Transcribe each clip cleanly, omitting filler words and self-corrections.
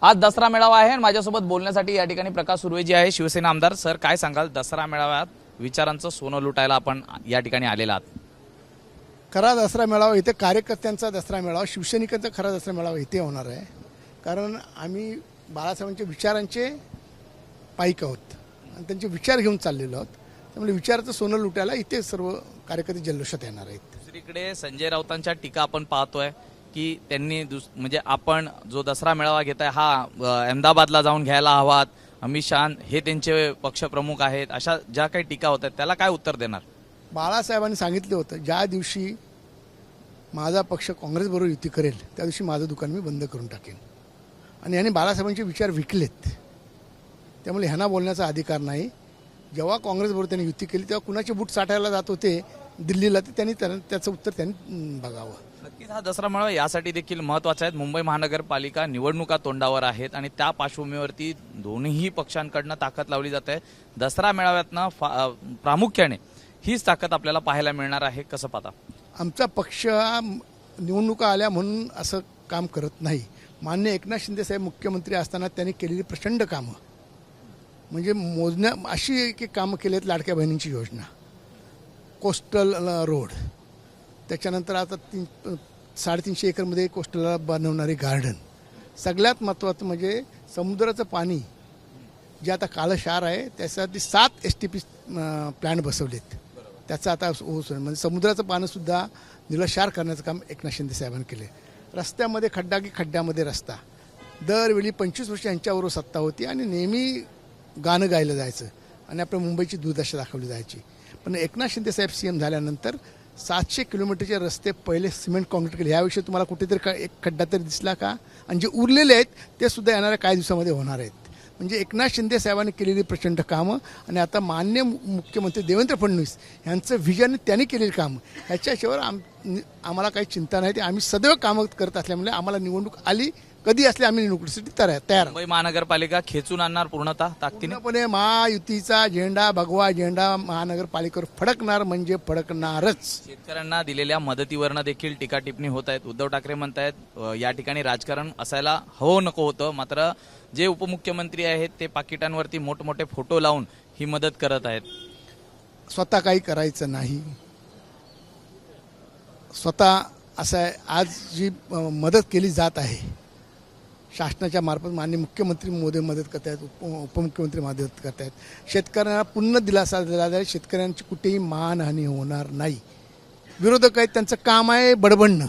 आज दसरा मेळावा आहे आणि माझ्यासोबत बोलण्यासाठी या ठिकाणी प्रकाश सुर्वेजी आहे, शिवसेना आमदार. सर, काय सांगाल, दसरा मेळाव्यात विचारांचं सोनं लुटायला आपण या ठिकाणी आलेला आहात? खरा दसरा मेळावा इथे कार्यकर्त्यांचा दसरा मेळावा, शिवसैनिकांचा खरा दसरा मेळावा इथे होणार आहे. कारण आम्ही बाळासाहेबांच्या विचारांचे पाईक आहोत आणि त्यांचे विचार घेऊन चाललेलो आहोत. त्यामुळे विचाराचं सोनं लुटायला इथे सर्व कार्यकर्ते जल्लोषात येणार आहेत. दुसरीकडे संजय राऊतांच्या टीका आपण पाहतोय की त्यांनी म्हणजे आपण जो दसरा मेळावा घेताय हा अहमदाबादला जाऊन घ्यायला हवात, अमित शहा हे त्यांचे पक्षप्रमुख आहेत, अशा ज्या काही टीका होत आहेत त्याला काय उत्तर देणार? बाळासाहेबांनी सांगितलं होतं, ज्या दिवशी माझा पक्ष काँग्रेसबरोबर युती करेल त्या दिवशी माझं दुकान मी बंद करून टाकेन. आणि यांनी बाळासाहेबांचे विचार विकलेत, त्यामुळे ह्यांना बोलण्याचा अधिकार नाही. जेव्हा काँग्रेसबरोबर त्यांनी युती केली तेव्हा कुणाचे बूट साठायला जात होते दिल्लीला, तर त्यांनी त्याचं उत्तर त्यांनी बघावं. नक्कीच हा दसरा मेळावा यासाठी देखील महत्त्वाचा आहे. मुंबई महानगरपालिका निवडणुका तोंडावर आहेत आणि त्या पार्श्वभूमीवरती दोन्ही पक्षांकडनं ताकद लावली जात आहे. दसरा मेळाव्यातनं प्रामुख्याने हीच ताकद आपल्याला पाहायला मिळणार आहे. कसं पाहता? आमचा पक्ष निवडणुका आल्या म्हणून असं काम करत नाही. मान्य एकनाथ शिंदे साहेब मुख्यमंत्री असताना त्यांनी केलेली प्रचंड कामं, म्हणजे मोजण्या अशी एक कामं केली आहेत. लाडक्या बहिणींची योजना, कोस्टल रोड, त्याच्यानंतर आता 350 एकरमध्ये कोस्टलला बनवणारी गार्डन, सगळ्यात महत्त्वाचं म्हणजे समुद्राचं पाणी जे आता काळं क्षार आहे त्यासाठी 7 STP प्लॅन्ट बसवलेत. त्याचं आता म्हणजे समुद्राचं पाणीसुद्धा निळक्षार करण्याचं काम एकनाथ शिंदे साहेबांनी केले. रस्त्यामध्ये खड्डा की खड्ड्यामध्ये रस्ता, दरवेळी 25 वर्ष यांच्याबरोबर सत्ता होती आणि नेहमी गाणं गायलं जायचं आणि आपल्या मुंबईची दुर्दशा दाखवली जायची. पण एकनाथ शिंदे साहेब CM झाल्यानंतर 700 किलोमीटरचे रस्ते पहिले सिमेंट काँक्रीट केले. याविषयी तुम्हाला कुठेतरी एक खड्डा तरी दिसला का? आणि जे उरलेले आहेत ते सुद्धा येणाऱ्या काही दिवसामध्ये होणार आहेत. म्हणजे एकनाथ शिंदे साहेबांनी केलेली प्रचंड कामं आणि आता मान्य मुख्यमंत्री देवेंद्र फडणवीस यांचं व्हिजन, त्यांनी केलेली कामं, ह्याच्याशिवाय आम्हाला काही चिंता नाही. ते आम्ही सदैव कामं करत असल्यामुळे आम्हाला निवडणूक आली कधी असली आम्ही निवडणुकीसाठी तयार. मुंबई महानगरपालिका खेचून आणणार पूर्णतः ताकदीने. पूर्णपणे महायुतीचा झेंडा, भगवा झेंडा महानगरपालिकेवर फडकणार म्हणजे फडकणारच. शेतकऱ्यांना दिलेल्या मदतीवरनं देखील टीका टिप्पणी होत आहेत. उद्धव ठाकरे म्हणतायत या ठिकाणी राजकारण असायला हवं नको होतं, मात्र जे उपमुख्यमंत्री आहेत ते पाकिटांवरती मोठमोठे फोटो लावून ही मदत करत आहेत. स्वतः काही करायचं नाही. स्वतः असं आहे, आज जी मदत केली जात आहे शासनाच्या मार्फत, माननीय मुख्यमंत्री महोदय मदत करत आहेत, उपमुख्यमंत्री मदत करत आहेत. शेतकऱ्यांना पूर्ण दिलासा दिला जाईल. शेतकऱ्यांची कुठेही मानहानी होणार नाही. विरोधक आहेत, त्यांचं काम आहे बडबडणं,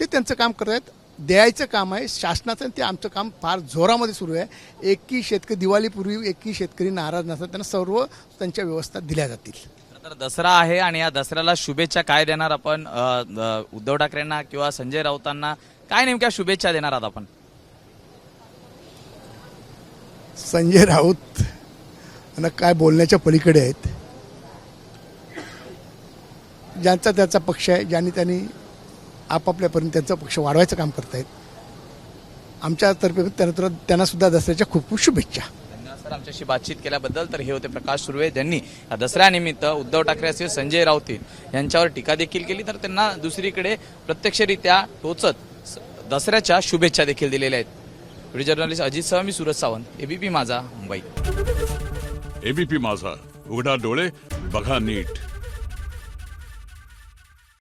ते त्यांचं काम करत आहेत. द्यायचं काम आहे शासनाचं, ते आमचं काम फार जोरामध्ये सुरू आहे. एकही शेतकरी दिवाळीपूर्वी एकही शेतकरी नाराज नसतात, त्यांना सर्व त्यांच्या व्यवस्था दिल्या जातील. तर दसरा आहे आणि या दसऱ्याला शुभेच्छा काय देणार आपण उद्धव ठाकरेंना किंवा संजय राऊतांना? काय नेमक्या शुभेच्छा देणार आहात आपण? संजय राऊत यांना काय बोलण्याच्या पलीकडे आहेत. ज्यांचा त्याचा पक्ष आहे, ज्यांनी त्यांनी आपापल्यापर्यंत त्यांचा पक्ष वाढवायचं काम करतायत. आमच्यातर्फे त्यांना सुद्धा दसऱ्याच्या खूप खूप शुभेच्छा. धन्यवाद सर, आमच्याशी बातचीत केल्याबद्दल. तर हे होते प्रकाश सुर्वे, ज्यांनी दसऱ्यानिमित्त उद्धव ठाकरे असतील, संजय राऊत यांच्यावर टीका देखील केली, तर त्यांना दुसरीकडे प्रत्यक्षरित्या टोचत दसऱ्याच्या शुभेच्छा देखील दिलेल्या आहेत. व्हिडिओ जर्नलिस्ट अजित सह, मी सूरज सावंत, ABP माझा, मुंबई. ABP माझा, उघडा डोळे बघा नीट.